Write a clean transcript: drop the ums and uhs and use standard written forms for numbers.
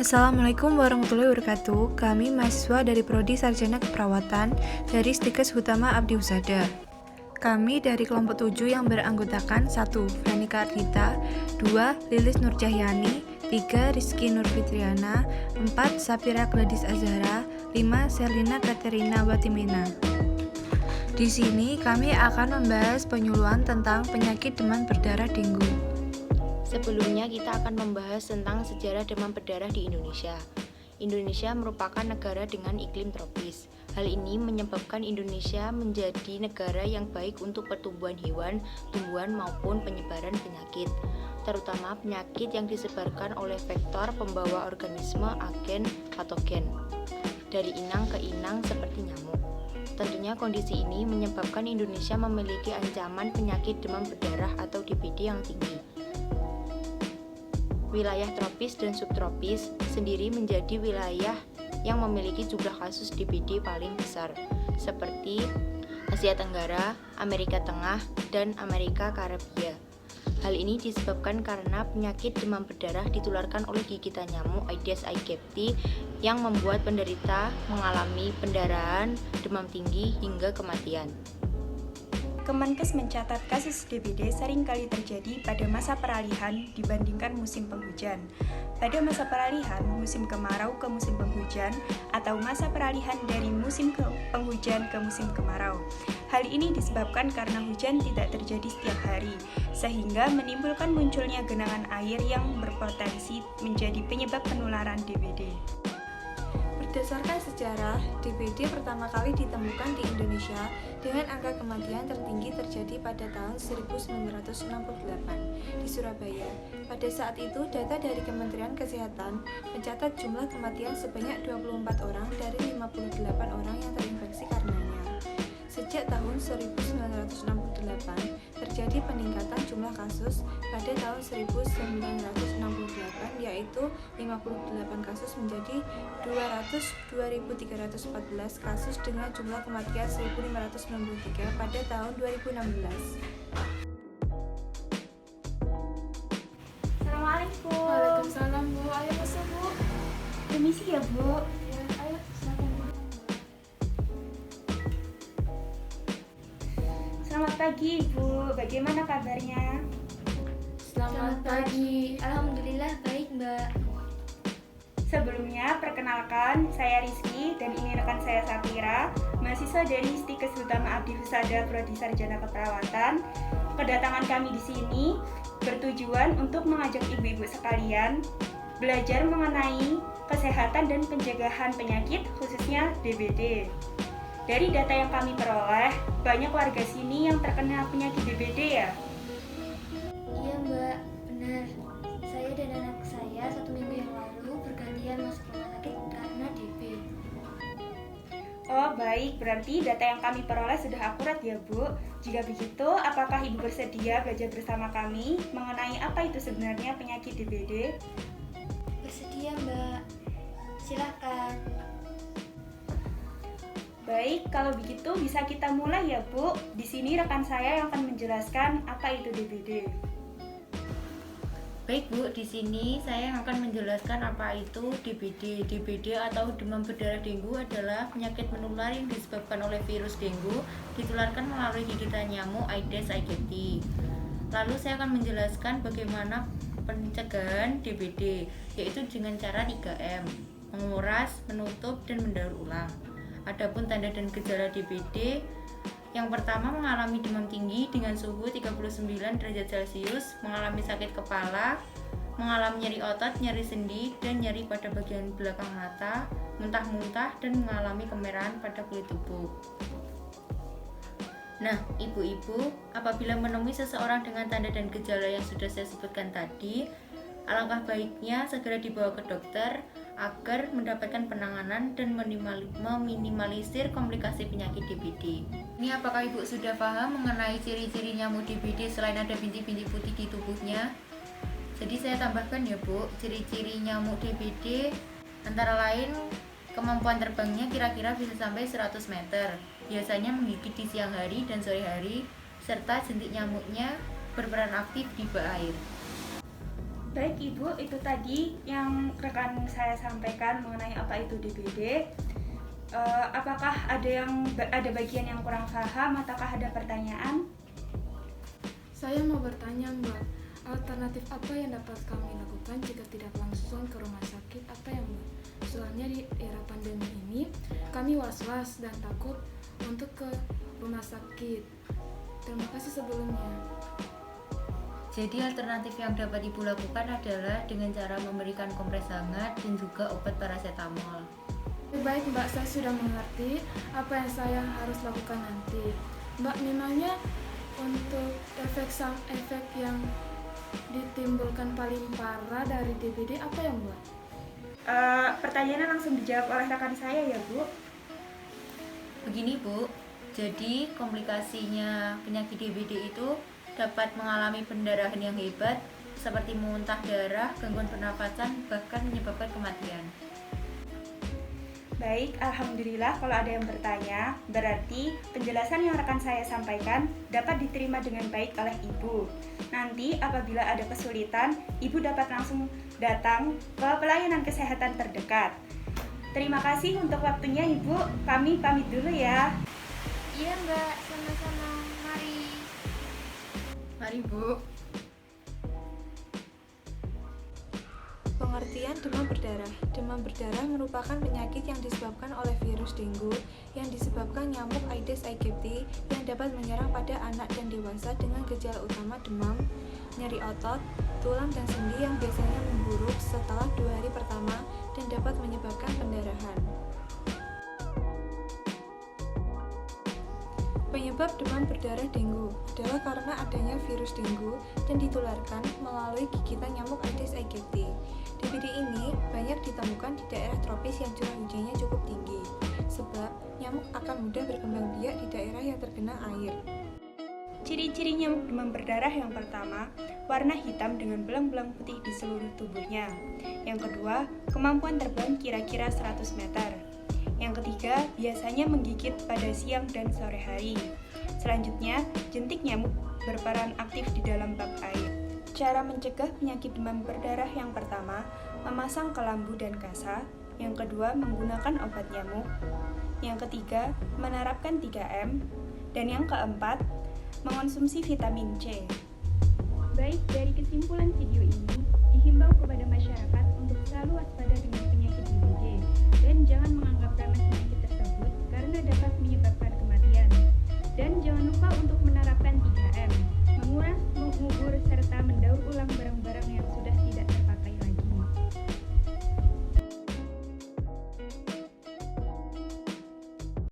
Assalamualaikum warahmatullahi wabarakatuh. Kami mahasiswa dari Prodi Sarjana Keperawatan dari Stikes Hutama Abdi Husada. Kami dari kelompok 7 yang beranggotakan 1. Franika Ardita, 2. Lilis Nurcahyani, 3. Rizky Nurfitriana, 4. Sapira Gladys Azhara, 5. Selina Katerina Watimena. Di sini kami akan membahas penyuluhan tentang penyakit demam berdarah dengue. Sebelumnya kita akan membahas tentang sejarah demam berdarah di Indonesia. Indonesia merupakan negara dengan iklim tropis. Hal ini menyebabkan Indonesia menjadi negara yang baik untuk pertumbuhan hewan, tumbuhan maupun penyebaran penyakit, terutama penyakit yang disebarkan oleh vektor pembawa organisme agen patogen dari inang ke inang seperti nyamuk. Tentunya kondisi ini menyebabkan Indonesia memiliki ancaman penyakit demam berdarah atau DBD yang tinggi. Wilayah tropis dan subtropis sendiri menjadi wilayah yang memiliki jumlah kasus DBD paling besar, seperti Asia Tenggara, Amerika Tengah, dan Amerika Karibia. Hal ini disebabkan karena penyakit demam berdarah ditularkan oleh gigitan nyamuk Aedes aegypti yang membuat penderita mengalami pendarahan, demam tinggi, hingga kematian. Kemenkes mencatat kasus DBD seringkali terjadi pada masa peralihan dibandingkan musim penghujan. Pada masa peralihan musim kemarau ke musim penghujan atau masa peralihan dari musim penghujan ke musim kemarau. Hal ini disebabkan karena hujan tidak terjadi setiap hari, sehingga menimbulkan munculnya genangan air yang berpotensi menjadi penyebab penularan DBD. Berdasarkan sejarah, DBD pertama kali ditemukan di Indonesia dengan angka kematian tertinggi terjadi pada tahun 1968 di Surabaya. Pada saat itu, data dari Kementerian Kesehatan mencatat jumlah kematian sebanyak 24 orang dari 58 orang yang terinfeksi karenanya. Sejak tahun 1968, terjadi peningkatan jumlah kasus pada tahun 1968, yaitu 58 kasus menjadi 2.314 kasus dengan jumlah kematian 1.593 pada tahun 2016. Assalamualaikum. Waalaikumsalam, Bu. Ayo masuk, Bu. Permisi ya, Bu. Ayo, silakan, Bu. Selamat pagi, Ibu. Bagaimana kabarnya? Selamat pagi, alhamdulillah baik Mbak. Sebelumnya, perkenalkan, saya Rizky dan ini rekan saya Sapira, mahasiswa dari Stikes Hutama Abdi Husada Prodi Sarjana Keperawatan. Kedatangan kami di sini bertujuan untuk mengajak ibu-ibu sekalian belajar mengenai kesehatan dan pencegahan penyakit, khususnya DBD. Dari data yang kami peroleh, banyak warga sini yang terkena penyakit DBD ya? Iya Mbak, benar. Saya dan anak saya 1 minggu yang lalu bergantian masuk rumah sakit karena DB. Oh baik, berarti data yang kami peroleh sudah akurat ya Bu. Jika begitu, apakah Ibu bersedia belajar bersama kami mengenai apa itu sebenarnya penyakit DBD? Bersedia Mbak, silakan. Baik, kalau begitu bisa kita mulai ya Bu. Di sini rekan saya yang akan menjelaskan apa itu DBD. Baik Bu, di sini saya akan menjelaskan apa itu DBD. DBD atau demam berdarah dengue adalah penyakit menular yang disebabkan oleh virus dengue, ditularkan melalui gigitan nyamuk Aedes aegypti. Lalu saya akan menjelaskan bagaimana pencegahan DBD, yaitu dengan cara 3M: menguras, menutup, dan mendaur ulang. Adapun tanda dan gejala DBD, yang pertama mengalami demam tinggi dengan suhu 39 derajat Celcius, mengalami sakit kepala, mengalami nyeri otot, nyeri sendi, dan nyeri pada bagian belakang mata, muntah-muntah, dan mengalami kemerahan pada kulit tubuh. Nah, ibu-ibu, apabila menemui seseorang dengan tanda dan gejala yang sudah saya sebutkan tadi, alangkah baiknya segera dibawa ke dokter agar mendapatkan penanganan dan meminimalisir komplikasi penyakit DBD. Ini apakah Ibu sudah paham mengenai ciri-ciri nyamuk DBD selain ada bintik-bintik putih di tubuhnya? Jadi saya tambahkan ya Bu, ciri-ciri nyamuk DBD antara lain kemampuan terbangnya kira-kira bisa sampai 100 meter. Biasanya menggigit di siang hari dan sore hari, serta jentik nyamuknya berperan aktif di bak air. Baik Ibu, itu tadi yang rekan saya sampaikan mengenai apa itu DBD. Apakah ada bagian yang kurang paham ataukah ada pertanyaan? Saya mau bertanya Mbak, alternatif apa yang dapat kami lakukan jika tidak langsung ke rumah sakit apa ya Mbak? Soalnya di era pandemi ini kami was-was dan takut untuk ke rumah sakit. Terima kasih sebelumnya. Jadi alternatif yang dapat Ibu lakukan adalah dengan cara memberikan kompres hangat dan juga obat paracetamol. Baik Mbak, saya sudah mengerti apa yang saya harus lakukan nanti. Mbak, memangnya untuk efek yang ditimbulkan paling parah dari DBD apa ya Mbak? Pertanyaannya langsung dijawab oleh rekan saya ya Bu. Begini Bu, jadi komplikasinya penyakit DBD itu dapat mengalami pendarahan yang hebat seperti muntah darah, gangguan pernafasan, bahkan menyebabkan kematian. Baik, alhamdulillah kalau ada yang bertanya, berarti penjelasan yang rekan saya sampaikan dapat diterima dengan baik oleh Ibu. Nanti apabila ada kesulitan, Ibu dapat langsung datang ke pelayanan kesehatan terdekat. Terima kasih untuk waktunya Ibu, kami pamit dulu ya. Iya Mbak, sama-sama. Mari. Mari Bu. Pengertian demam berdarah. Demam berdarah merupakan penyakit yang disebabkan oleh virus dengue yang disebabkan nyamuk Aedes aegypti yang dapat menyerang pada anak dan dewasa dengan gejala utama demam, nyeri otot, tulang dan sendi yang biasanya memburuk setelah 2 hari pertama dan dapat menyebabkan pendarahan. Penyebab demam berdarah dengue adalah karena adanya virus dengue dan ditularkan melalui gigitan nyamuk Aedes aegypti. DBD ini banyak ditemukan di daerah tropis yang curah hujannya cukup tinggi, sebab nyamuk akan mudah berkembang biak di daerah yang terkena air. Ciri-ciri nyamuk demam berdarah yang pertama, warna hitam dengan belang-belang putih di seluruh tubuhnya. Yang kedua, kemampuan terbang kira-kira 100 meter. Yang ketiga, biasanya menggigit pada siang dan sore hari. Selanjutnya, jentik nyamuk berperan aktif di dalam bak air. Cara mencegah penyakit demam berdarah yang pertama, memasang kelambu dan kasa. Yang kedua, menggunakan obat nyamuk. Yang ketiga, menerapkan 3M. Dan yang keempat, mengonsumsi vitamin C. Baik, dari kesimpulan video ini,